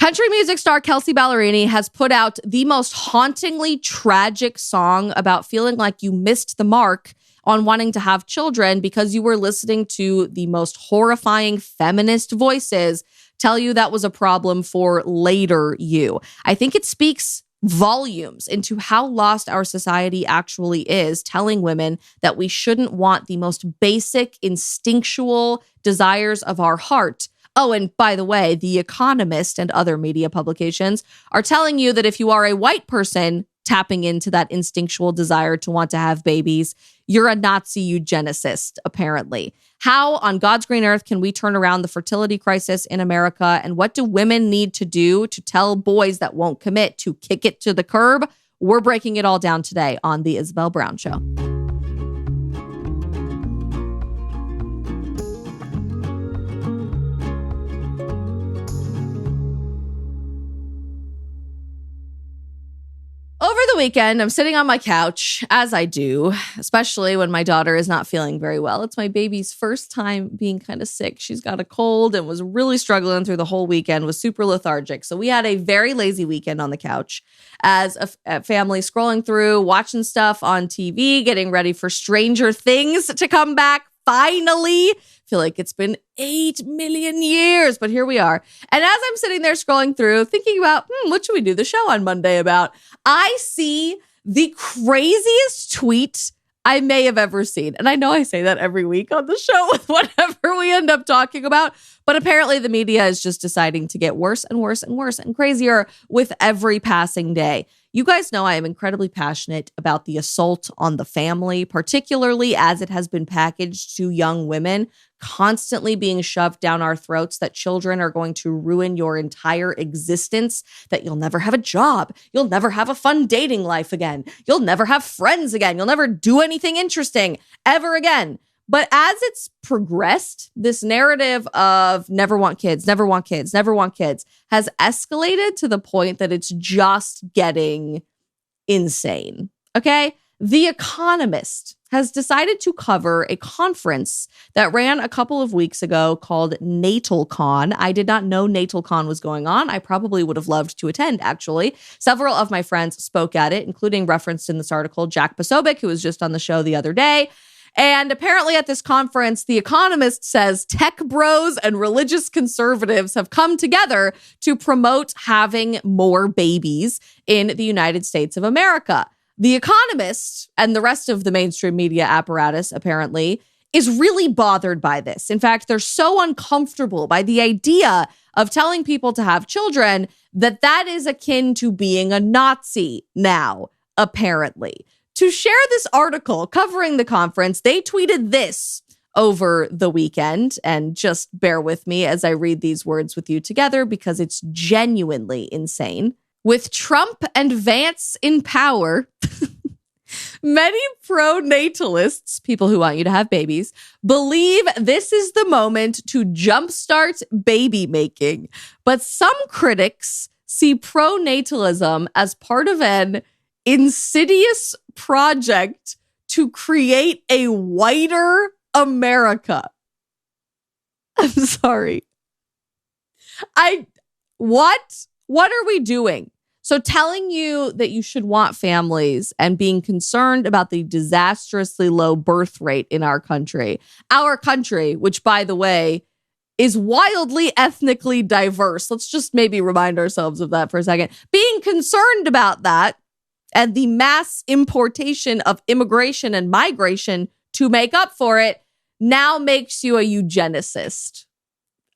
Country music star Kelsea Ballerini has put out the most hauntingly tragic song about feeling like you missed the mark on wanting to have children because you were listening to the most horrifying feminist voices tell you that was a problem for later you. I think it speaks volumes into how lost our society actually is, telling women that we shouldn't want the most basic, instinctual desires of our heart. Oh, and by the way, The Economist and other media publications are telling you that if you are a white person tapping into that instinctual desire to want to have babies, you're a Nazi eugenicist, apparently. How on God's green earth can we turn around the fertility crisis in America? And what do women need to do to tell boys that won't commit to kick it to the curb? We're breaking it all down today on The Isabel Brown Show. Over the weekend, I'm sitting on my couch, as I do, especially when my daughter is not feeling very well. It's my baby's first time being kind of sick. She's got a cold and was really struggling through the whole weekend, was super lethargic. So we had a very lazy weekend on the couch as a family scrolling through, watching stuff on TV, getting ready for Stranger Things to come back. Finally, feel like it's been 8 million years, but here we are. And as I'm sitting there scrolling through, thinking about, what should we do the show on Monday about? I see the craziest tweet I may have ever seen. And I know I say that every week on the show with whatever we end up talking about, but apparently the media is just deciding to get worse and worse and worse and crazier with every passing day. You guys know I am incredibly passionate about the assault on the family, particularly as it has been packaged to young women, constantly being shoved down our throats that children are going to ruin your entire existence, that you'll never have a job, you'll never have a fun dating life again, you'll never have friends again, you'll never do anything interesting ever again. But as it's progressed, this narrative of never want kids, never want kids, never want kids has escalated to the point that it's just getting insane. Okay? The Economist has decided to cover a conference that ran a couple of weeks ago called NatalCon. I did not know NatalCon was going on. I probably would have loved to attend, actually. Several of my friends spoke at it, including referenced in this article, Jack Posobiec, who was just on the show the other day. And apparently at this conference, The Economist says tech bros and religious conservatives have come together to promote having more babies in the United States of America. The Economist and the rest of the mainstream media apparatus, apparently, is really bothered by this. In fact, they're so uncomfortable by the idea of telling people to have children that is akin to being a Nazi now, apparently. To share this article covering the conference, they tweeted this over the weekend. And just bear with me as I read these words with you together because it's genuinely insane. With Trump and Vance in power, many pro-natalists, people who want you to have babies, believe this is the moment to jumpstart baby making. But some critics see pro-natalism as part of an insidious project to create a whiter America. I'm sorry. What are we doing? So telling you that you should want families and being concerned about the disastrously low birth rate in our country, which, by the way, is wildly ethnically diverse. Let's just maybe remind ourselves of that for a second. Being concerned about that and the mass importation of immigration and migration to make up for it now makes you a eugenicist,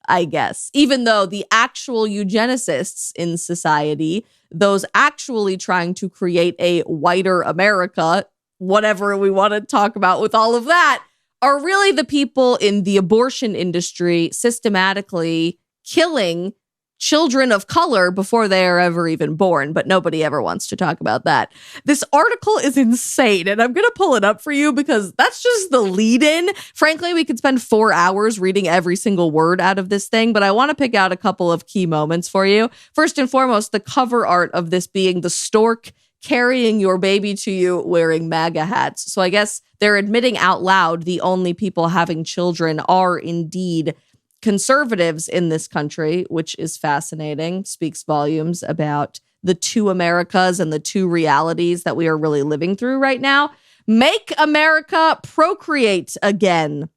I guess. Even though the actual eugenicists in society, those actually trying to create a whiter America, whatever we want to talk about with all of that, are really the people in the abortion industry systematically killing children of color before they are ever even born, but nobody ever wants to talk about that. This article is insane, and I'm going to pull it up for you because that's just the lead-in. Frankly, we could spend 4 hours reading every single word out of this thing, but I want to pick out a couple of key moments for you. First and foremost, the cover art of this being the stork carrying your baby to you wearing MAGA hats. So I guess they're admitting out loud the only people having children are indeed conservatives in this country, which is fascinating, speaks volumes about the two Americas and the two realities that we are really living through right now. Make America procreate again,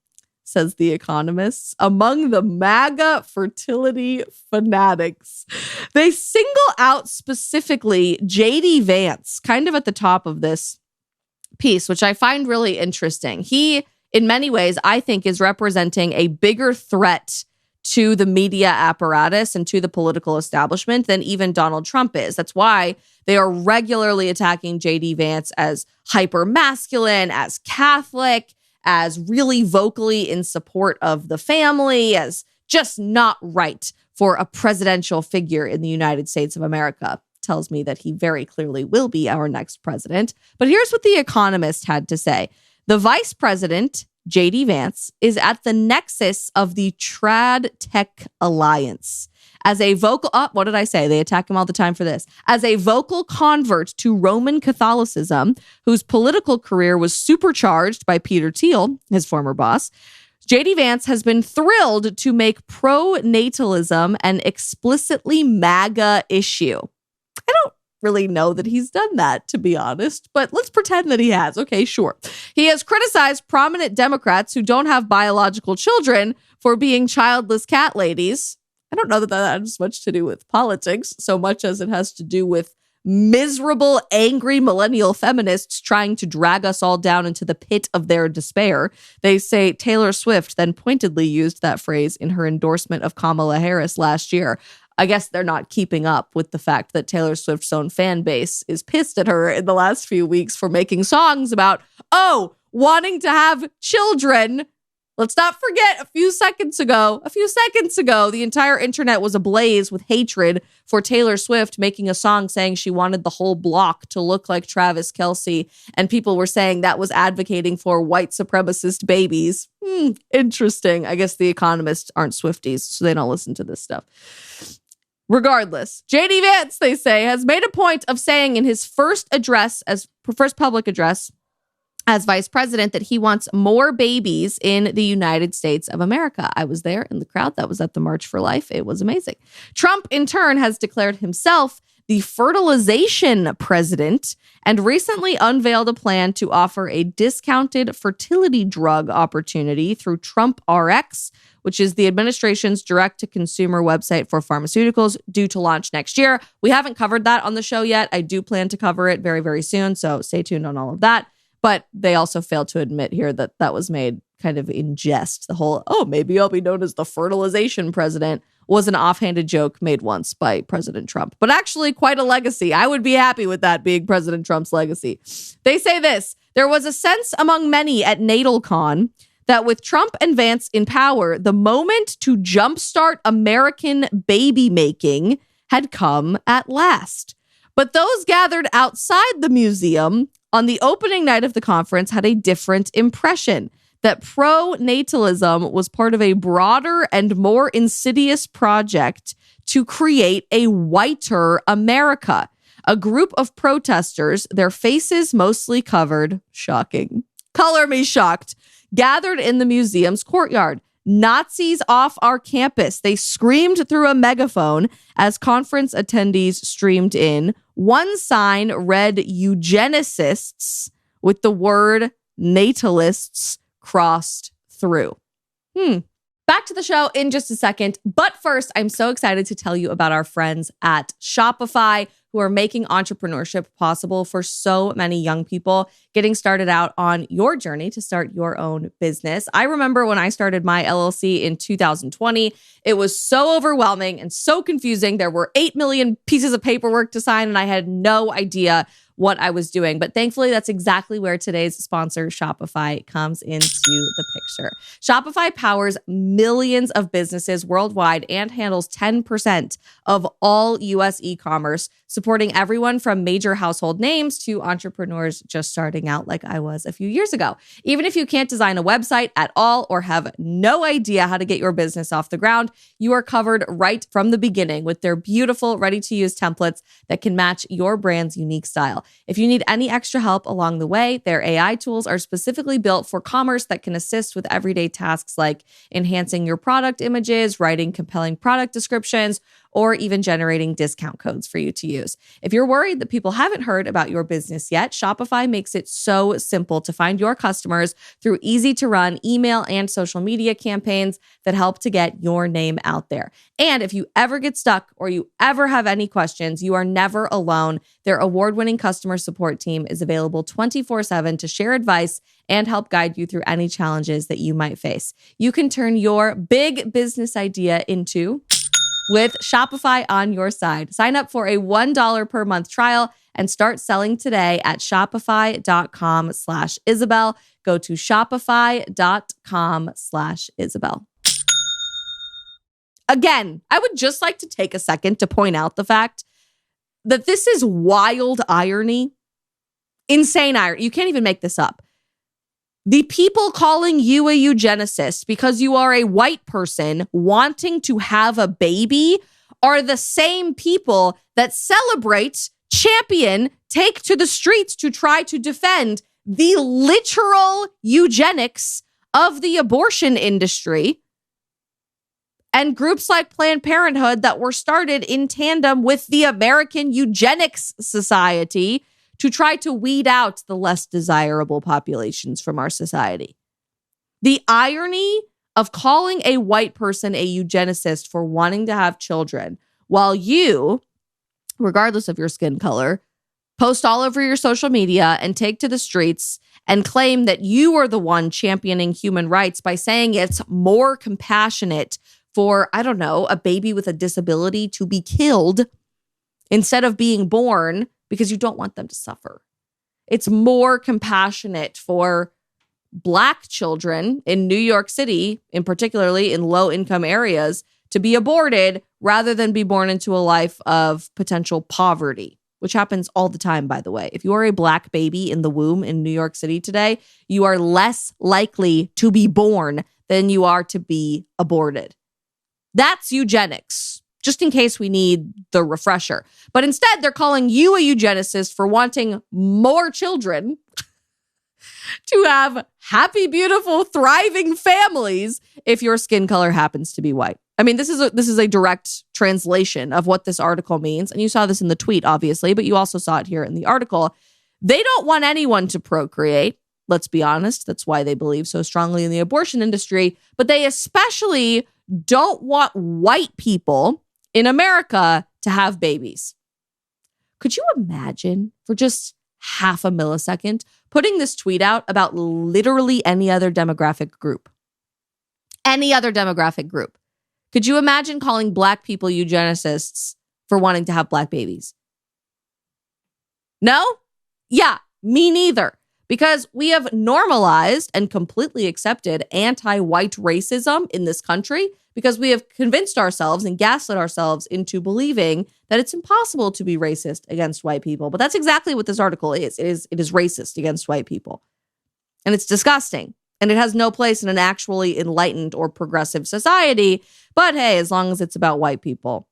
says the Economist, among the MAGA fertility fanatics. They single out specifically J.D. Vance, kind of at the top of this piece, which I find really interesting. He, in many ways, I think is representing a bigger threat to the media apparatus and to the political establishment than even Donald Trump is. That's why they are regularly attacking J.D. Vance as hyper-masculine, as Catholic, as really vocally in support of the family, as just not right for a presidential figure in the United States of America. Tells me that he very clearly will be our next president. But here's what The Economist had to say. The vice president, J.D. Vance, is at the nexus of the trad tech alliance. As a vocal, what did I say? They attack him all the time for this. As a vocal convert to Roman Catholicism, whose political career was supercharged by Peter Thiel, his former boss, J.D. Vance has been thrilled to make pro-natalism an explicitly MAGA issue. I don't really know that he's done that, to be honest, but let's pretend that he has. Okay, sure. He has criticized prominent Democrats who don't have biological children for being childless cat ladies. I don't know that that has much to do with politics so much as it has to do with miserable, angry millennial feminists trying to drag us all down into the pit of their despair. They say Taylor Swift then pointedly used that phrase in her endorsement of Kamala Harris last year. I guess they're not keeping up with the fact that Taylor Swift's own fan base is pissed at her in the last few weeks for making songs about, wanting to have children. Let's not forget a few seconds ago, the entire internet was ablaze with hatred for Taylor Swift making a song saying she wanted the whole block to look like Travis Kelsey. And people were saying that was advocating for white supremacist babies. Interesting. I guess the Economists aren't Swifties, so they don't listen to this stuff. Regardless, J.D. Vance, they say, has made a point of saying in his first public address as vice president that he wants more babies in the United States of America. I was there in the crowd that was at the March for Life. It was amazing. Trump, in turn, has declared himself the fertilization president and recently unveiled a plan to offer a discounted fertility drug opportunity through Trump RX, which is the administration's direct-to-consumer website for pharmaceuticals, due to launch next year. We haven't covered that on the show yet. I do plan to cover it very, very soon, so stay tuned on all of that. But they also failed to admit here that that was made kind of in jest. The whole, maybe I'll be known as the fertilization president was an offhanded joke made once by President Trump. But actually quite a legacy. I would be happy with that being President Trump's legacy. They say this: there was a sense among many at NatalCon that with Trump and Vance in power, the moment to jumpstart American baby making had come at last. But those gathered outside the museum on the opening night of the conference had a different impression, that pro-natalism was part of a broader and more insidious project to create a whiter America. A group of protesters, their faces mostly covered, shocking, color me shocked, gathered in the museum's courtyard. Nazis off our campus. They screamed through a megaphone as conference attendees streamed in. One sign read eugenicists with the word natalists crossed through. Back to the show in just a second. But first, I'm so excited to tell you about our friends at Shopify, who are making entrepreneurship possible for so many young people getting started out on your journey to start your own business. I remember when I started my LLC in 2020, it was so overwhelming and so confusing. There were 8 million pieces of paperwork to sign, and I had no idea what I was doing. But thankfully, that's exactly where today's sponsor, Shopify, comes into the picture. Shopify powers millions of businesses worldwide and handles 10% of all U.S. e-commerce, supporting everyone from major household names to entrepreneurs just starting out like I was a few years ago. Even if you can't design a website at all or have no idea how to get your business off the ground, you are covered right from the beginning with their beautiful, ready-to-use templates that can match your brand's unique style. If you need any extra help along the way, their AI tools are specifically built for commerce that can assist with everyday tasks like enhancing your product images, writing compelling product descriptions, or even generating discount codes for you to use. If you're worried that people haven't heard about your business yet, Shopify makes it so simple to find your customers through easy-to-run email and social media campaigns that help to get your name out there. And if you ever get stuck or you ever have any questions, you are never alone. Their award-winning customer support team is available 24/7 to share advice and help guide you through any challenges that you might face. You can turn your big business idea into with Shopify on your side. Sign up for a $1 per month trial and start selling today at shopify.com/Isabel. Go to shopify.com/Isabel. Again, I would just like to take a second to point out the fact that this is wild irony, insane irony. You can't even make this up. The people calling you a eugenicist because you are a white person wanting to have a baby are the same people that celebrate, champion, take to the streets to try to defend the literal eugenics of the abortion industry and groups like Planned Parenthood that were started in tandem with the American Eugenics Society to try to weed out the less desirable populations from our society. The irony of calling a white person a eugenicist for wanting to have children, while you, regardless of your skin color, post all over your social media and take to the streets and claim that you are the one championing human rights by saying it's more compassionate for, I don't know, a baby with a disability to be killed instead of being born because you don't want them to suffer. It's more compassionate for Black children in New York City, in particularly in low-income areas, to be aborted rather than be born into a life of potential poverty, which happens all the time, by the way. If you are a Black baby in the womb in New York City today, you are less likely to be born than you are to be aborted. That's eugenics, just in case we need the refresher. But instead, they're calling you a eugenicist for wanting more children to have happy, beautiful, thriving families if your skin color happens to be white. I mean, this is a direct translation of what this article means. And you saw this in the tweet, obviously, but you also saw it here in the article. They don't want anyone to procreate. Let's be honest. That's why they believe so strongly in the abortion industry. But they especially don't want white people in America to have babies. Could you imagine for just half a millisecond putting this tweet out about literally any other demographic group? Any other demographic group. Could you imagine calling Black people eugenicists for wanting to have Black babies? No? Yeah, me neither. Because we have normalized and completely accepted anti-white racism in this country because we have convinced ourselves and gaslit ourselves into believing that it's impossible to be racist against white people. But that's exactly what this article is. It is racist against white people. And it's disgusting. And it has no place in an actually enlightened or progressive society. But hey, as long as it's about white people,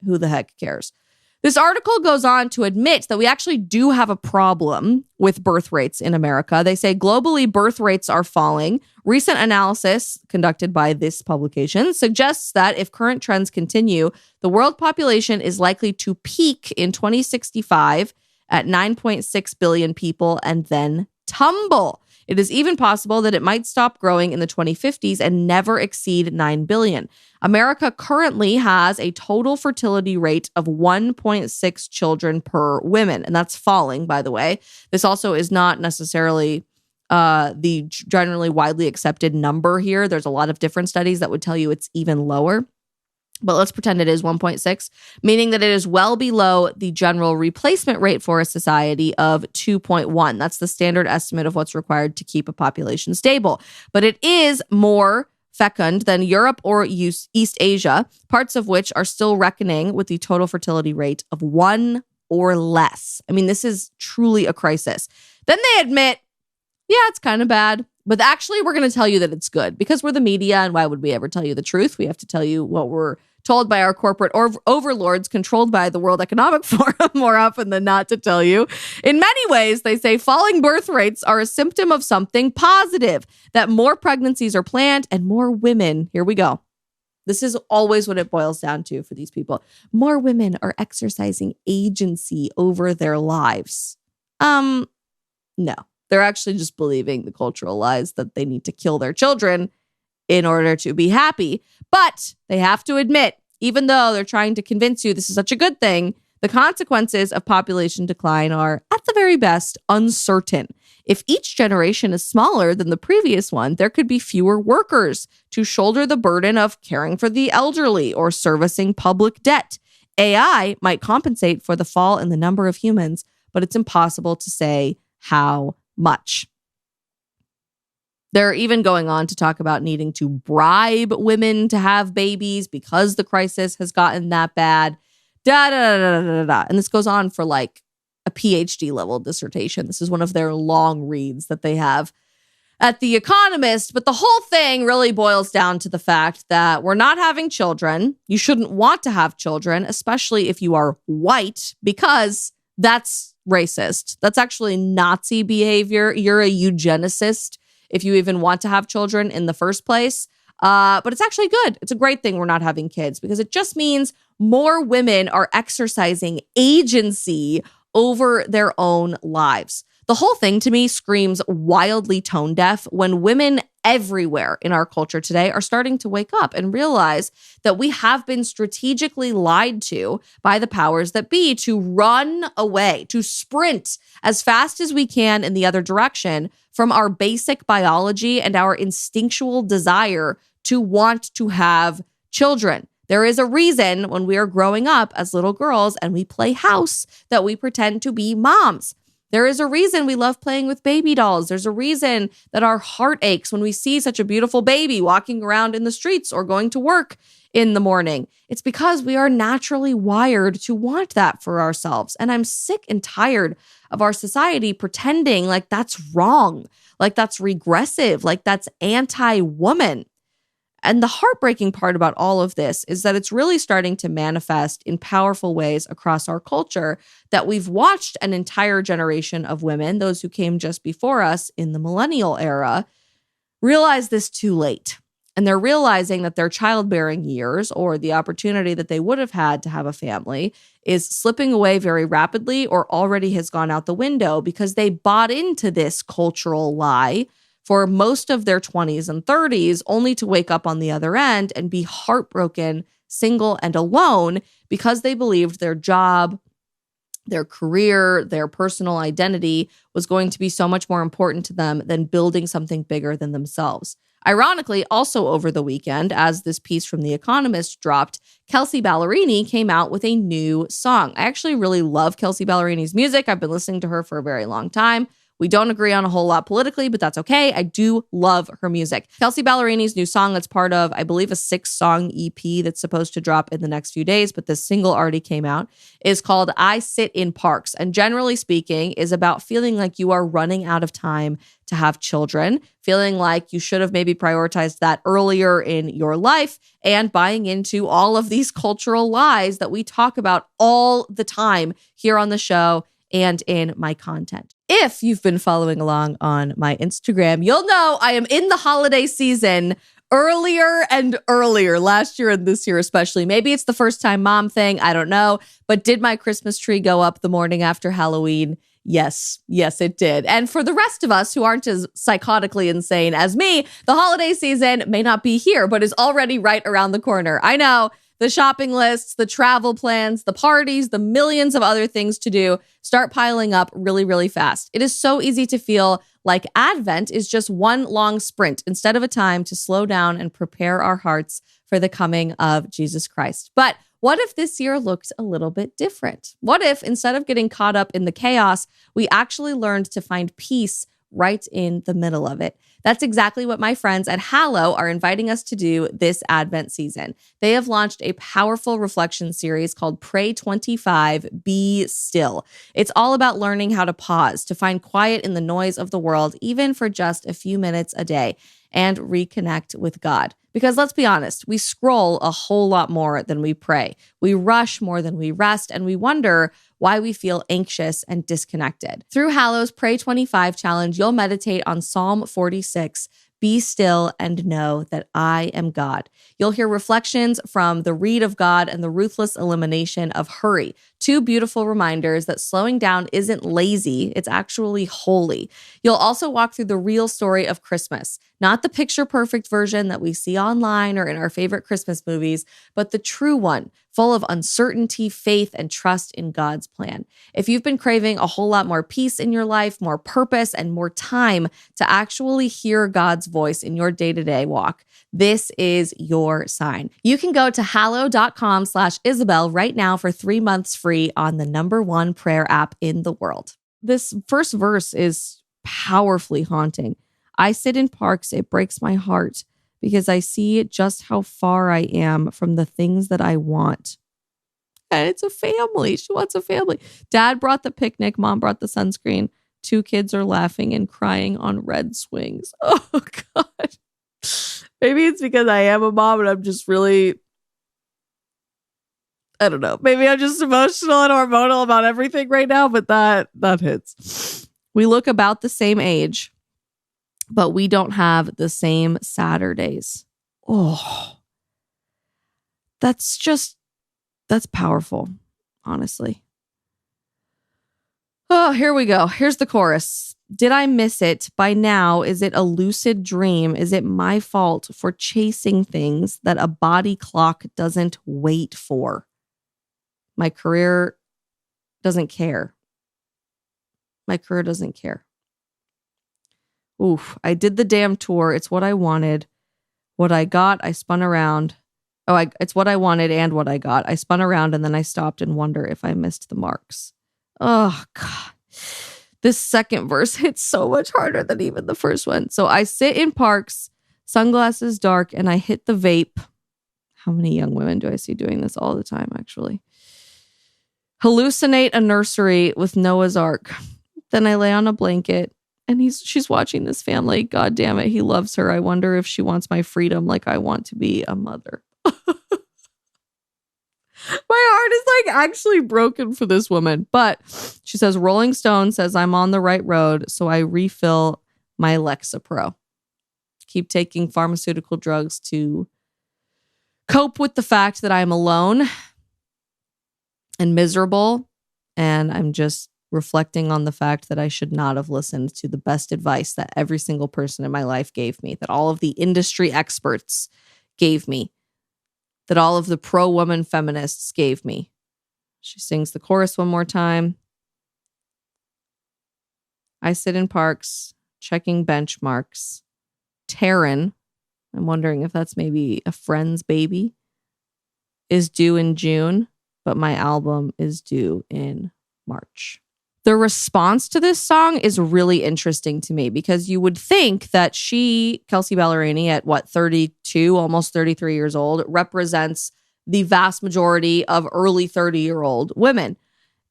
who the heck cares? This article goes on to admit that we actually do have a problem with birth rates in America. They say globally birth rates are falling. Recent analysis conducted by this publication suggests that if current trends continue, the world population is likely to peak in 2065 at 9.6 billion people and then tumble. It is even possible that it might stop growing in the 2050s and never exceed 9 billion. America currently has a total fertility rate of 1.6 children per woman, and that's falling, by the way. This also is not necessarily the generally widely accepted number here. There's a lot of different studies that would tell you it's even lower. But let's pretend it is 1.6, meaning that it is well below the general replacement rate for a society of 2.1. That's the standard estimate of what's required to keep a population stable. But it is more fecund than Europe or East Asia, parts of which are still reckoning with the total fertility rate of 1 or less. I mean, this is truly a crisis. Then they admit, yeah, it's kind of bad. But actually, we're going to tell you that it's good because we're the media. And why would we ever tell you the truth? We have to tell you what we're told by our corporate overlords controlled by the World Economic Forum more often than not to tell you. In many ways, they say falling birth rates are a symptom of something positive, that more pregnancies are planned and more women, here we go. This is always what it boils down to for these people. More women are exercising agency over their lives. No, they're actually just believing the cultural lies that they need to kill their children in order to be happy. But they have to admit, even though they're trying to convince you this is such a good thing, the consequences of population decline are, at the very best, uncertain. If each generation is smaller than the previous one, there could be fewer workers to shoulder the burden of caring for the elderly or servicing public debt. AI might compensate for the fall in the number of humans, but it's impossible to say how much. They're even going on to talk about needing to bribe women to have babies because the crisis has gotten that bad. And this goes on for like a PhD level dissertation. This is one of their long reads that they have at The Economist. But the whole thing really boils down to the fact that we're not having children. You shouldn't want to have children, especially if you are white, because that's racist. That's actually Nazi behavior. You're a eugenicist if you even want to have children in the first place. But it's actually good. It's a great thing we're not having kids because it just means more women are exercising agency over their own lives. The whole thing to me screams wildly tone deaf when women everywhere in our culture today are starting to wake up and realize that we have been strategically lied to by the powers that be to run away, to sprint as fast as we can in the other direction from our basic biology and our instinctual desire to want to have children. There is a reason when we are growing up as little girls and we play house that we pretend to be moms. There is a reason we love playing with baby dolls. There's a reason that our heart aches when we see such a beautiful baby walking around in the streets or going to work in the morning. It's because we are naturally wired to want that for ourselves. And I'm sick and tired of our society pretending like that's wrong, like that's regressive, like that's anti-woman. And the heartbreaking part about all of this is that it's really starting to manifest in powerful ways across our culture that we've watched an entire generation of women, those who came just before us in the millennial era, realize this too late. And they're realizing that their childbearing years or the opportunity that they would have had to have a family is slipping away very rapidly or already has gone out the window because they bought into this cultural lie for most of their 20s and 30s, only to wake up on the other end and be heartbroken, single, and alone because they believed their job, their career, their personal identity was going to be so much more important to them than building something bigger than themselves. Ironically, also over the weekend, as this piece from The Economist dropped, Kelsea Ballerini came out with a new song. I actually really love Kelsea Ballerini's music. I've been listening to her for a very long time. We don't agree on a whole lot politically, but that's okay. I do love her music. Kelsea Ballerini's new song that's part of, I believe, a 6-song EP that's supposed to drop in the next few days, but this single already came out, is called I Sit in Parks. And generally speaking, is about feeling like you are running out of time to have children, feeling like you should have maybe prioritized that earlier in your life, and buying into all of these cultural lies that we talk about all the time here on the show and in my content. If you've been following along on my Instagram, you'll know I am in the holiday season earlier and earlier, last year and this year especially. Maybe it's the first time mom thing, I don't know. But did my Christmas tree go up the morning after Halloween? Yes, it did. And for the rest of us who aren't as psychotically insane as me, the holiday season may not be here, but is already right around the corner. I know. The shopping lists, the travel plans, the parties, the millions of other things to do start piling up really, really fast. It is so easy to feel like Advent is just one long sprint instead of a time to slow down and prepare our hearts for the coming of Jesus Christ. But what if this year looked a little bit different? What if instead of getting caught up in the chaos, we actually learned to find peace right in the middle of it? That's exactly what my friends at Hallow are inviting us to do this Advent season. They have launched a powerful reflection series called Pray 25, Be Still. It's all about learning how to pause, to find quiet in the noise of the world, even for just a few minutes a day, and reconnect with God. Because let's be honest, we scroll a whole lot more than we pray. We rush more than we rest, and we wonder why we feel anxious and disconnected. Through Hallow's Pray 25 challenge, you'll meditate on Psalm 46, Be still and know that I am God. You'll hear reflections from the Read of God and the ruthless elimination of hurry. Two beautiful reminders that slowing down isn't lazy, it's actually holy. You'll also walk through the real story of Christmas, not the picture-perfect version that we see online or in our favorite Christmas movies, but the true one, full of uncertainty, faith, and trust in God's plan. If you've been craving a whole lot more peace in your life, more purpose, and more time to actually hear God's voice in your day-to-day walk, this is your sign. You can go to hallow.com/Isabel right now for 3 months free on the #1 prayer app in the world. This first verse is powerfully haunting. I sit in parks, it breaks my heart because I see just how far I am from the things that I want. And it's a family. She wants a family. Dad brought the picnic. Mom brought the sunscreen. 2 kids are laughing and crying on red swings. Oh, God. Maybe it's because I am a mom and I'm just really, I don't know. Maybe I'm just emotional and hormonal about everything right now, but that hits. We look about the same age, but we don't have the same Saturdays. Oh, that's powerful, honestly. Oh, here we go. Here's the chorus. Did I miss it? By now, is it a lucid dream? Is it my fault for chasing things that a body clock doesn't wait for? My career doesn't care. My career doesn't care. Oof, I did the damn tour. It's what I wanted. What I got, I spun around. It's what I wanted and what I got. I spun around and then I stopped and wonder if I missed the marks. Oh, God. This second verse hits so much harder than even the first one. So I sit in parks, sunglasses dark, and I hit the vape. How many young women do I see doing this all the time, actually? Hallucinate a nursery with Noah's Ark. Then I lay on a blanket and she's watching this family. God damn it, he loves her. I wonder if she wants my freedom like I want to be a mother. My heart is like actually broken for this woman. But she says, Rolling Stone says I'm on the right road, so I refill my Lexapro. Keep taking pharmaceutical drugs to cope with the fact that I'm alone and miserable. And I'm just reflecting on the fact that I should not have listened to the best advice that every single person in my life gave me, that all of the industry experts gave me, that all of the pro-woman feminists gave me. She sings the chorus one more time. I sit in parks, checking benchmarks. Taryn, I'm wondering if that's maybe a friend's baby, is due in June, but my album is due in March. The response to this song is really interesting to me because you would think that she, Kelsea Ballerini, at 32, almost 33 years old, represents the vast majority of early 30-year-old women.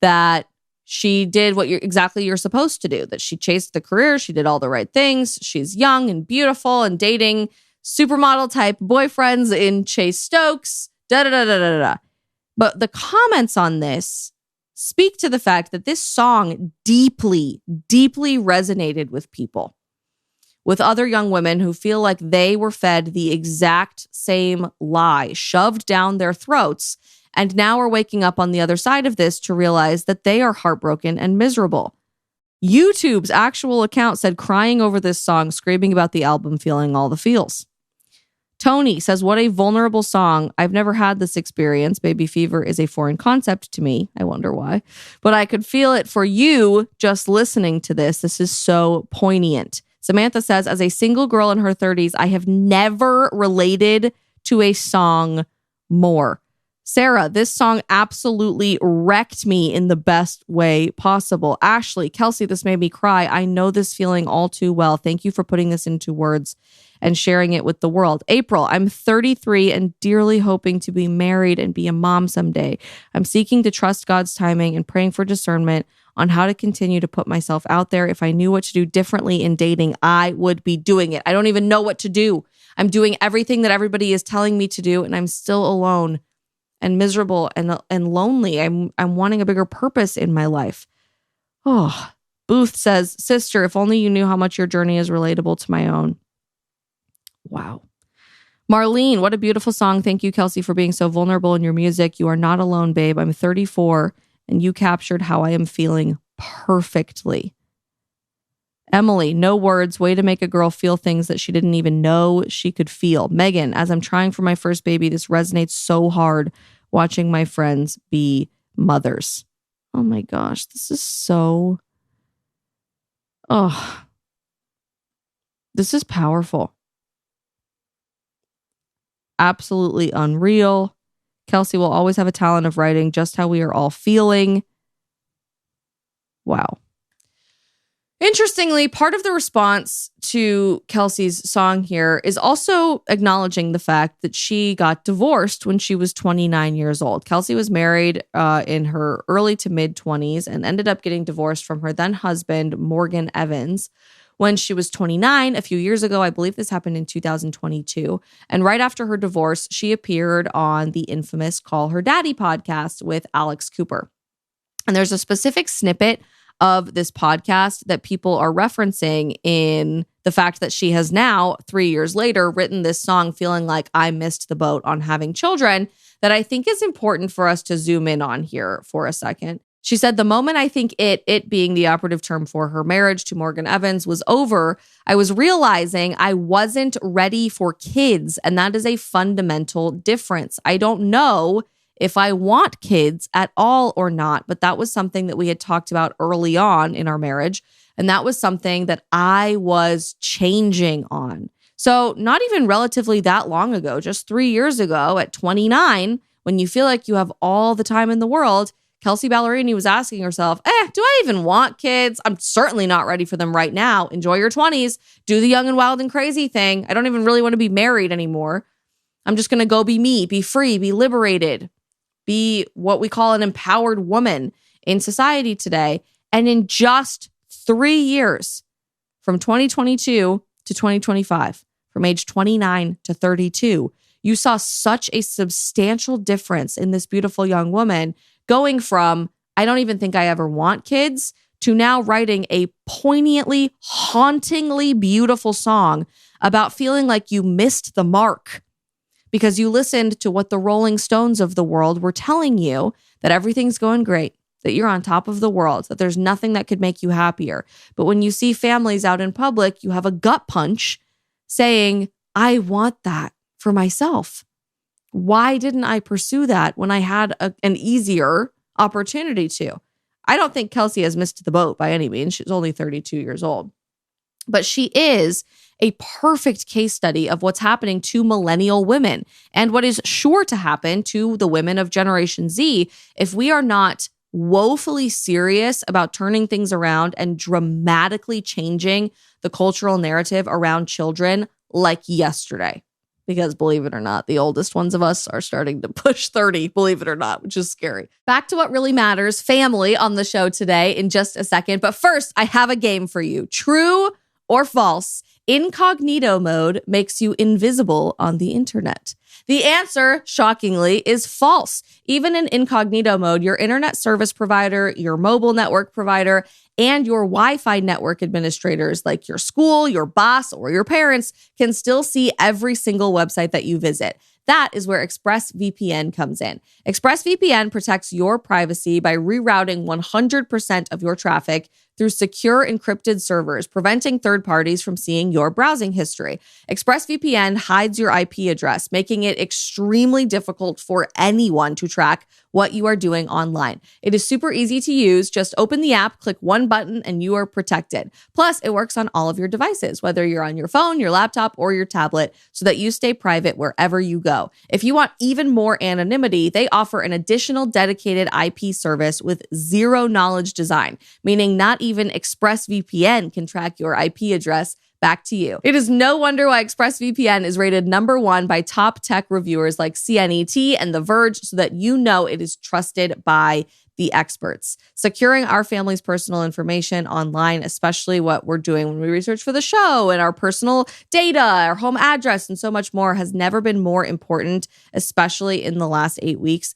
That she did what you're supposed to do, that she chased the career, she did all the right things, she's young and beautiful and dating supermodel type boyfriends in Chase Stokes, da-da-da-da-da-da. But the comments on this speak to the fact that this song deeply, deeply resonated with people, with other young women who feel like they were fed the exact same lie shoved down their throats and now are waking up on the other side of this to realize that they are heartbroken and miserable. YouTube's actual account said crying over this song, screaming about the album, feeling all the feels. Tony says, what a vulnerable song. I've never had this experience. Baby fever is a foreign concept to me. I wonder why. But I could feel it for you just listening to this. This is so poignant. Samantha says, as a single girl in her 30s, I have never related to a song more. Sarah, this song absolutely wrecked me in the best way possible. Ashley, Kelsey, this made me cry. I know this feeling all too well. Thank you for putting this into words and sharing it with the world. April, I'm 33 and dearly hoping to be married and be a mom someday. I'm seeking to trust God's timing and praying for discernment on how to continue to put myself out there. If I knew what to do differently in dating, I would be doing it. I don't even know what to do. I'm doing everything that everybody is telling me to do, and I'm still alone and miserable and lonely. I'm wanting a bigger purpose in my life. Oh, Booth says, sister, if only you knew how much your journey is relatable to my own. Wow. Marlene, what a beautiful song. Thank you, Kelsey, for being so vulnerable in your music. You are not alone, babe. I'm 34 and you captured how I am feeling perfectly. Emily, no words, way to make a girl feel things that she didn't even know she could feel. Megan, as I'm trying for my first baby, this resonates so hard watching my friends be mothers. Oh my gosh, this is so... Oh, this is powerful. Absolutely unreal. Kelsey will always have a talent of writing just how we are all feeling. Wow. Interestingly, part of the response to Kelsey's song here is also acknowledging the fact that she got divorced when she was 29 years old. Kelsey was married in her early to mid 20s and ended up getting divorced from her then husband, Morgan Evans, when she was 29 a few years ago. I believe this happened in 2022. And right after her divorce, she appeared on the infamous Call Her Daddy podcast with Alex Cooper. And there's a specific snippet of this podcast that people are referencing in the fact that she has now, 3 years later, written this song feeling like I missed the boat on having children, that I think is important for us to zoom in on here for a second. She said, the moment I think it being the operative term for her marriage to Morgan Evans was over, I was realizing I wasn't ready for kids. And that is a fundamental difference. I don't know if I want kids at all or not, but that was something that we had talked about early on in our marriage. And that was something that I was changing on. So not even relatively that long ago, just 3 years ago at 29, when you feel like you have all the time in the world, Kelsea Ballerini was asking herself, do I even want kids? I'm certainly not ready for them right now. Enjoy your 20s. Do the young and wild and crazy thing. I don't even really want to be married anymore. I'm just going to go be me, be free, be liberated, be what we call an empowered woman in society today. And in just 3 years, from 2022 to 2025, from age 29 to 32, you saw such a substantial difference in this beautiful young woman going from, I don't even think I ever want kids, to now writing a poignantly, hauntingly beautiful song about feeling like you missed the mark because you listened to what the Rolling Stones of the world were telling you, that everything's going great, that you're on top of the world, that there's nothing that could make you happier. But when you see families out in public, you have a gut punch saying, I want that for myself. Why didn't I pursue that when I had an easier opportunity to? I don't think Kelsey has missed the boat by any means. She's only 32 years old. But she is a perfect case study of what's happening to millennial women and what is sure to happen to the women of Generation Z if we are not woefully serious about turning things around and dramatically changing the cultural narrative around children like yesterday. Because believe it or not, the oldest ones of us are starting to push 30, believe it or not, which is scary. Back to what really matters, family on the show today in just a second. But first, I have a game for you. True or false, incognito mode makes you invisible on the internet. The answer, shockingly, is false. Even in incognito mode, your internet service provider, your mobile network provider, and your Wi-Fi network administrators, like your school, your boss, or your parents, can still see every single website that you visit. That is where ExpressVPN comes in. ExpressVPN protects your privacy by rerouting 100% of your traffic through secure encrypted servers, preventing third parties from seeing your browsing history. ExpressVPN hides your IP address, making it extremely difficult for anyone to track what you are doing online. It is super easy to use. Just open the app, click one button, and you are protected. Plus, it works on all of your devices, whether you're on your phone, your laptop, or your tablet, so that you stay private wherever you go. show. If you want even more anonymity, they offer an additional dedicated IP service with zero knowledge design, meaning not even ExpressVPN can track your IP address back to you. It is no wonder why ExpressVPN is rated #1 by top tech reviewers like CNET and The Verge, so that you know it is trusted by the experts. Securing our family's personal information online, especially what we're doing when we research for the show and our personal data, our home address, and so much more, has never been more important, especially in the last 8 weeks.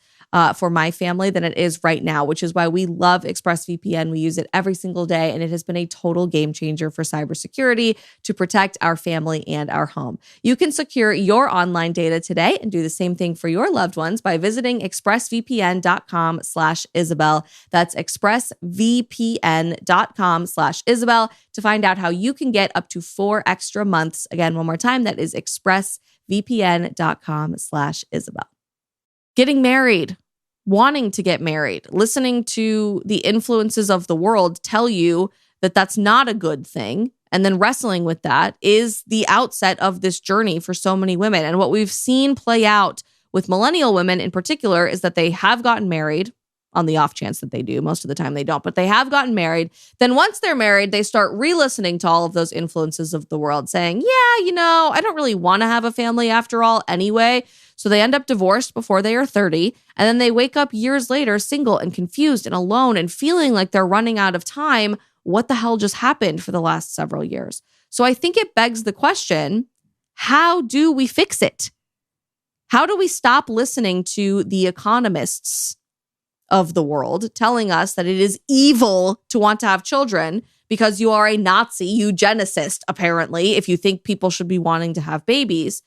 For my family than it is right now, which is why we love ExpressVPN. We use it every single day, and it has been a total game changer for cybersecurity to protect our family and our home. You can secure your online data today and do the same thing for your loved ones by visiting expressvpn.com/Isabel. That's expressvpn.com/Isabel to find out how you can get up to 4 extra months. Again, one more time, that is expressvpn.com/Isabel. Getting married, wanting to get married, listening to the influences of the world tell you that that's not a good thing, and then wrestling with that is the outset of this journey for so many women. And what we've seen play out with millennial women in particular is that they have gotten married, on the off chance that they do. Most of the time they don't, but they have gotten married. Then once they're married, they start re-listening to all of those influences of the world saying, yeah, I don't really want to have a family after all anyway. So they end up divorced before they are 30. And then they wake up years later, single and confused and alone and feeling like they're running out of time. What the hell just happened for the last several years? So I think it begs the question, how do we fix it? How do we stop listening to the economists of the world telling us that it is evil to want to have children because you are a Nazi eugenicist, apparently, if you think people should be wanting to have babies?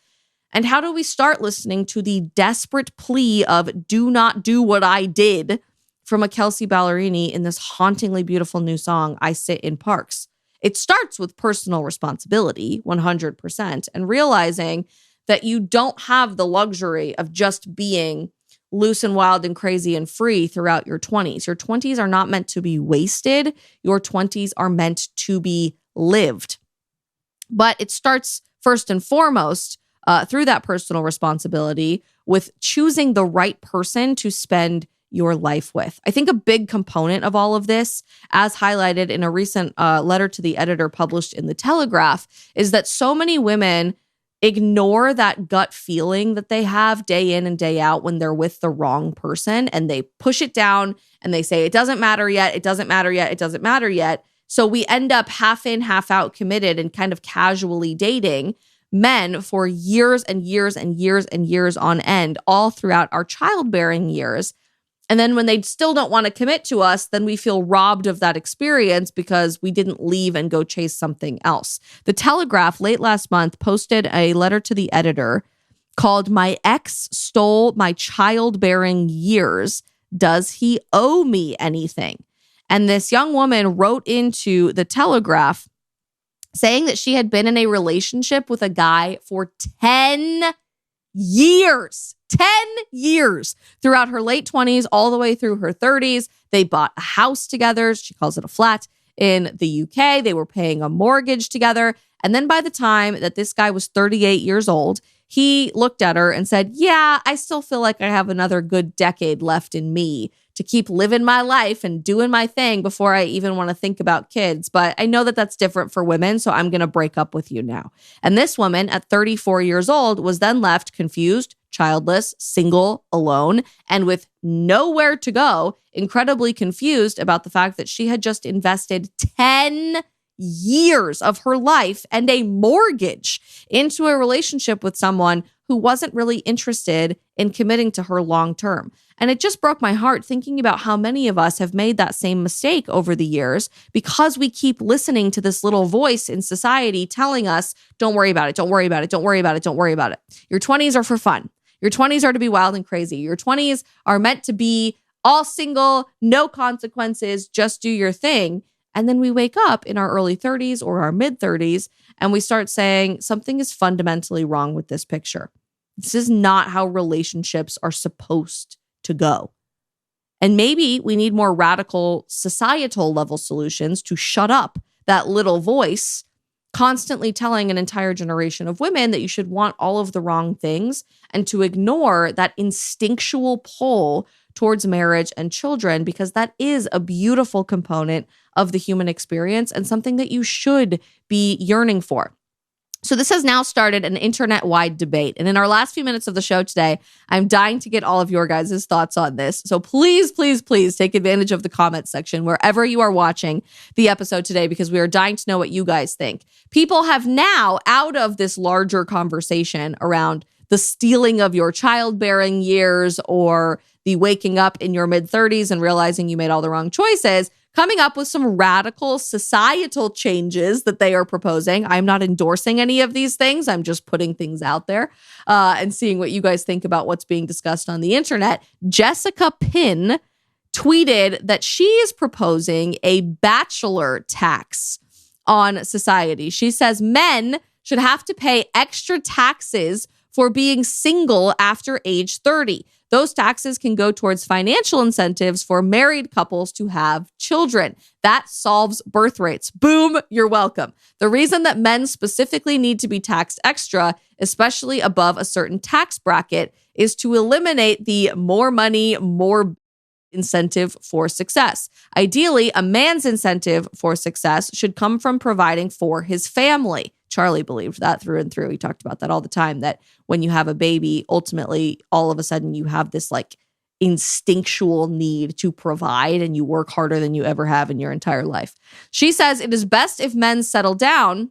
And how do we start listening to the desperate plea of do not do what I did from a Kelsea Ballerini in this hauntingly beautiful new song, I Sit in Parks? It starts with personal responsibility, 100%, and realizing that you don't have the luxury of just being loose and wild and crazy and free throughout your 20s. Your 20s are not meant to be wasted. Your 20s are meant to be lived. But it starts first and foremost through that personal responsibility with choosing the right person to spend your life with. I think a big component of all of this, as highlighted in a recent letter to the editor published in The Telegraph, is that so many women ignore that gut feeling that they have day in and day out when they're with the wrong person, and they push it down and they say, it doesn't matter yet, it doesn't matter yet, it doesn't matter yet. So we end up half in, half out committed and kind of casually dating men for years and years and years and years on end, all throughout our childbearing years. And then when they still don't want to commit to us, then we feel robbed of that experience because we didn't leave and go chase something else. The Telegraph late last month posted a letter to the editor called "My Ex Stole My Childbearing Years. Does he owe me anything?" And this young woman wrote into the Telegraph saying that she had been in a relationship with a guy for 10 years. 10 years throughout her late 20s, all the way through her 30s. They bought a house together. She calls it a flat in the UK. They were paying a mortgage together. And then by the time that this guy was 38 years old, he looked at her and said, yeah, I still feel like I have another good decade left in me to keep living my life and doing my thing before I even want to think about kids. But I know that that's different for women, so I'm going to break up with you now. And this woman at 34 years old was then left confused, childless, single, alone, and with nowhere to go, incredibly confused about the fact that she had just invested 10 years of her life and a mortgage into a relationship with someone who wasn't really interested in committing to her long term. And it just broke my heart thinking about how many of us have made that same mistake over the years because we keep listening to this little voice in society telling us, don't worry about it, don't worry about it, don't worry about it, don't worry about it. Your 20s are for fun. Your 20s are to be wild and crazy. Your 20s are meant to be all single, no consequences, just do your thing. And then we wake up in our early 30s or our mid 30s and we start saying something is fundamentally wrong with this picture. This is not how relationships are supposed to go. And maybe we need more radical societal level solutions to shut up that little voice constantly telling an entire generation of women that you should want all of the wrong things and to ignore that instinctual pull towards marriage and children, because that is a beautiful component of the human experience and something that you should be yearning for. So this has now started an internet-wide debate. And in our last few minutes of the show today, I'm dying to get all of your guys' thoughts on this. So please, please, please take advantage of the comment section wherever you are watching the episode today, because we are dying to know what you guys think. People have now, out of this larger conversation around the stealing of your childbearing years or the waking up in your mid-30s and realizing you made all the wrong choices, coming up with some radical societal changes that they are proposing. I'm not endorsing any of these things. I'm just putting things out there and seeing what you guys think about what's being discussed on the internet. Jessica Pin tweeted that she is proposing a bachelor tax on society. She says men should have to pay extra taxes for being single after age 30. Those taxes can go towards financial incentives for married couples to have children. That solves birth rates. Boom, you're welcome. The reason that men specifically need to be taxed extra, especially above a certain tax bracket, is to eliminate the more money, more incentive for success. Ideally, a man's incentive for success should come from providing for his family. Charlie believed that through and through. He talked about that all the time, that when you have a baby, ultimately, all of a sudden you have this like instinctual need to provide and you work harder than you ever have in your entire life. She says it is best if men settle down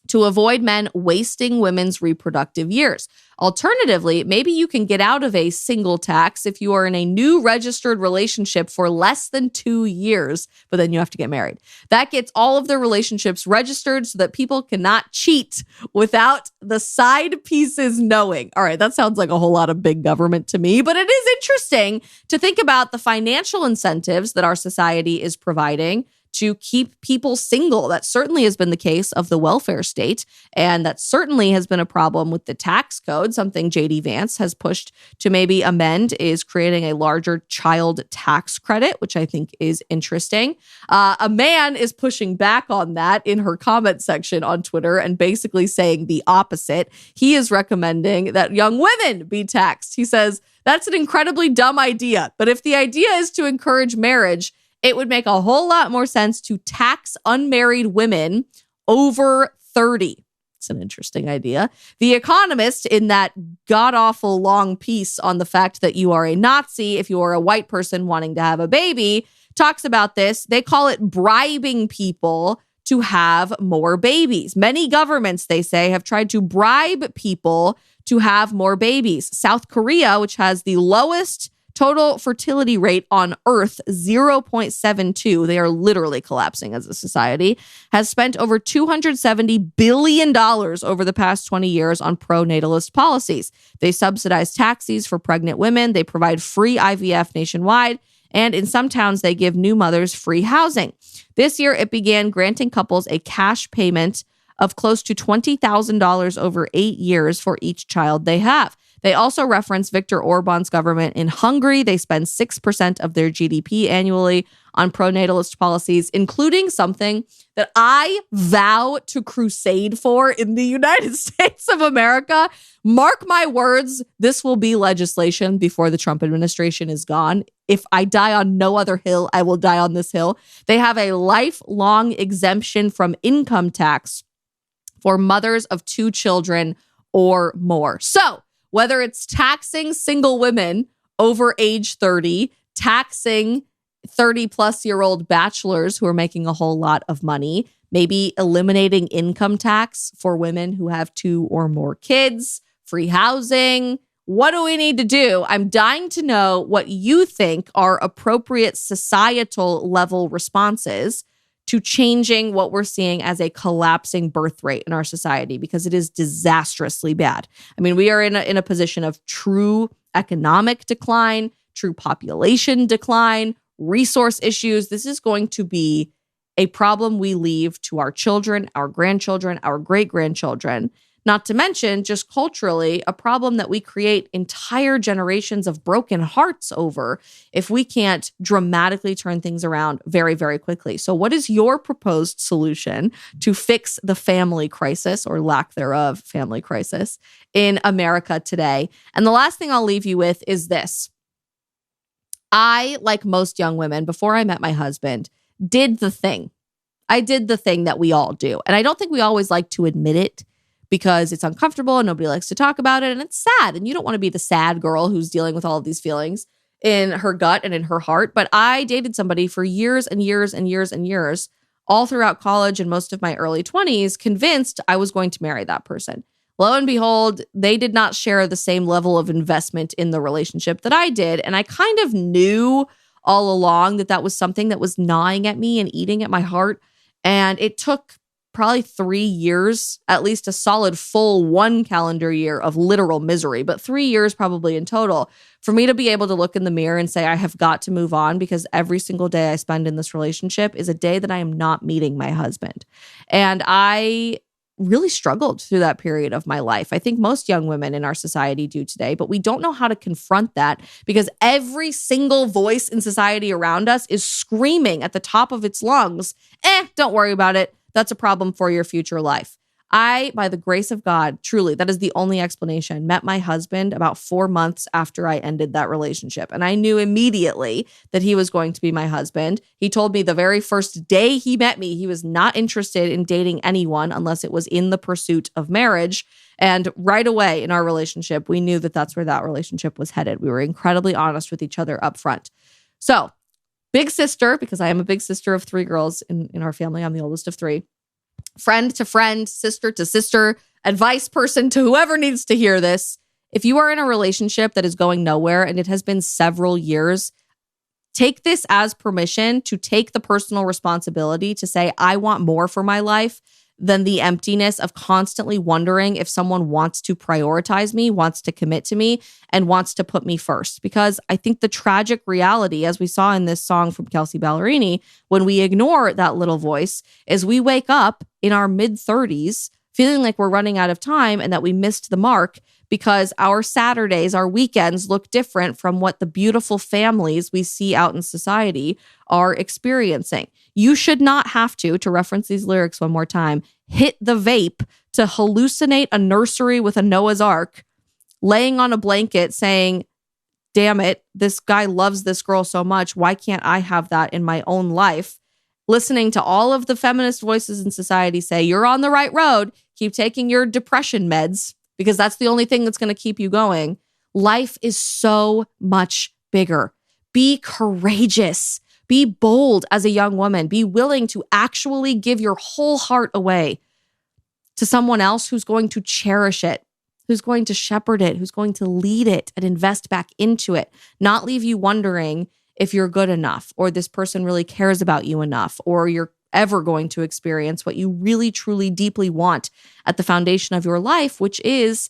to avoid men wasting women's reproductive years. Alternatively, maybe you can get out of a single tax if you are in a new registered relationship for less than 2 years, but then you have to get married. That gets all of the relationships registered so that people cannot cheat without the side pieces knowing. All right, that sounds like a whole lot of big government to me, but it is interesting to think about the financial incentives that our society is providing to keep people single. That certainly has been the case of the welfare state, and that certainly has been a problem with the tax code. Something J.D. Vance has pushed to maybe amend is creating a larger child tax credit, which I think is interesting. A man is pushing back on that in her comment section on Twitter and basically saying the opposite. He is recommending that young women be taxed. He says, that's an incredibly dumb idea, but if the idea is to encourage marriage, it would make a whole lot more sense to tax unmarried women over 30. It's an interesting idea. The Economist, in that god-awful long piece on the fact that you are a Nazi if you are a white person wanting to have a baby, talks about this. They call it bribing people to have more babies. Many governments, they say, have tried to bribe people to have more babies. South Korea, which has the lowest total fertility rate on Earth, 0.72. They are literally collapsing as a society, has spent over $270 billion over the past 20 years on pro-natalist policies. They subsidize taxis for pregnant women. They provide free IVF nationwide. And in some towns, they give new mothers free housing. This year, it began granting couples a cash payment of close to $20,000 over 8 years for each child they have. They also reference Viktor Orban's government in Hungary. They spend 6% of their GDP annually on pro-natalist policies, including something that I vow to crusade for in the United States of America. Mark my words, this will be legislation before the Trump administration is gone. If I die on no other hill, I will die on this hill. They have a lifelong exemption from income tax for mothers of 2 children or more. So, whether it's taxing single women over age 30, taxing 30-plus-year-old bachelors who are making a whole lot of money, maybe eliminating income tax for women who have 2 or more kids, free housing. What do we need to do? I'm dying to know what you think are appropriate societal level responses to changing what we're seeing as a collapsing birth rate in our society, because it is disastrously bad. I mean, we are in a position of true economic decline, true population decline, resource issues. This is going to be a problem we leave to our children, our grandchildren, our great-grandchildren. Not to mention, just culturally, a problem that we create entire generations of broken hearts over if we can't dramatically turn things around very, very quickly. So what is your proposed solution to fix the family crisis, or lack thereof family crisis, in America today? And the last thing I'll leave you with is this. I, like most young women, before I met my husband, did the thing. I did the thing that we all do. And I don't think we always like to admit it, because it's uncomfortable and nobody likes to talk about it. And it's sad. And you don't want to be the sad girl who's dealing with all of these feelings in her gut and in her heart. But I dated somebody for years and years and years and years, all throughout college and most of my early 20s, convinced I was going to marry that person. Lo and behold, they did not share the same level of investment in the relationship that I did. And I kind of knew all along that that was something that was gnawing at me and eating at my heart. And it took probably 3 years, at least a solid full 1 calendar year of literal misery, but 3 years probably in total, for me to be able to look in the mirror and say, I have got to move on, because every single day I spend in this relationship is a day that I am not meeting my husband. And I really struggled through that period of my life. I think most young women in our society do today, but we don't know how to confront that, because every single voice in society around us is screaming at the top of its lungs, don't worry about it. That's a problem for your future life. I, by the grace of God, truly, that is the only explanation, met my husband about 4 months after I ended that relationship. And I knew immediately that he was going to be my husband. He told me the very first day he met me, he was not interested in dating anyone unless it was in the pursuit of marriage. And right away in our relationship, we knew that that's where that relationship was headed. We were incredibly honest with each other up front. So, big sister, because I am a big sister of 3 girls in our family. I'm the oldest of 3. Friend to friend, sister to sister, advice person to whoever needs to hear this. If you are in a relationship that is going nowhere and it has been several years, take this as permission to take the personal responsibility to say, I want more for my life than the emptiness of constantly wondering if someone wants to prioritize me, wants to commit to me, and wants to put me first. Because I think the tragic reality, as we saw in this song from Kelsea Ballerini, when we ignore that little voice, is we wake up in our mid-30s feeling like we're running out of time and that we missed the mark, because our Saturdays, our weekends look different from what the beautiful families we see out in society are experiencing. You should not have to reference these lyrics one more time, hit the vape to hallucinate a nursery with a Noah's Ark, laying on a blanket saying, damn it, this guy loves this girl so much. Why can't I have that in my own life? Listening to all of the feminist voices in society say, you're on the right road. Keep taking your depression meds, because that's the only thing that's going to keep you going. Life is so much bigger. Be courageous. Be bold as a young woman. Be willing to actually give your whole heart away to someone else who's going to cherish it, who's going to shepherd it, who's going to lead it and invest back into it, not leave you wondering if you're good enough, or this person really cares about you enough, or you're ever going to experience what you really, truly, deeply want at the foundation of your life, which is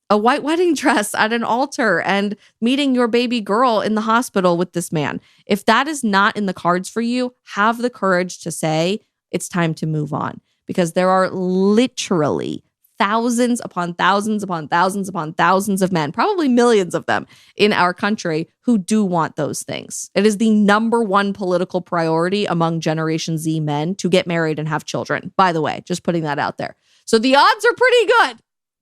a white wedding dress at an altar and meeting your baby girl in the hospital with this man. If that is not in the cards for you, have the courage to say it's time to move on, because there are literally thousands upon thousands upon thousands upon thousands of men, probably millions of them in our country, who do want those things. It is the number one political priority among Generation Z men to get married and have children. By the way, just putting that out there. So the odds are pretty good.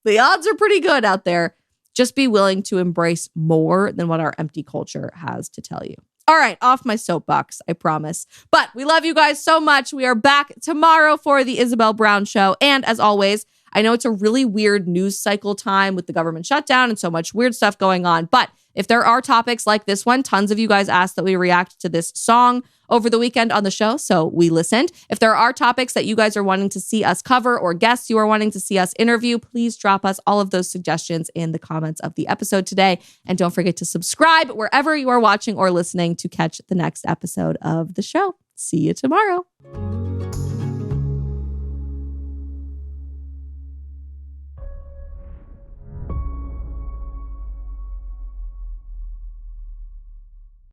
The odds are pretty good out there. Just be willing to embrace more than what our empty culture has to tell you. All right, off my soapbox, I promise. But we love you guys so much. We are back tomorrow for the Isabel Brown Show. And as always, I know it's a really weird news cycle time with the government shutdown and so much weird stuff going on. But if there are topics like this one, tons of you guys asked that we react to this song over the weekend on the show, so we listened. If there are topics that you guys are wanting to see us cover or guests you are wanting to see us interview, please drop us all of those suggestions in the comments of the episode today. And don't forget to subscribe wherever you are watching or listening to catch the next episode of the show. See you tomorrow.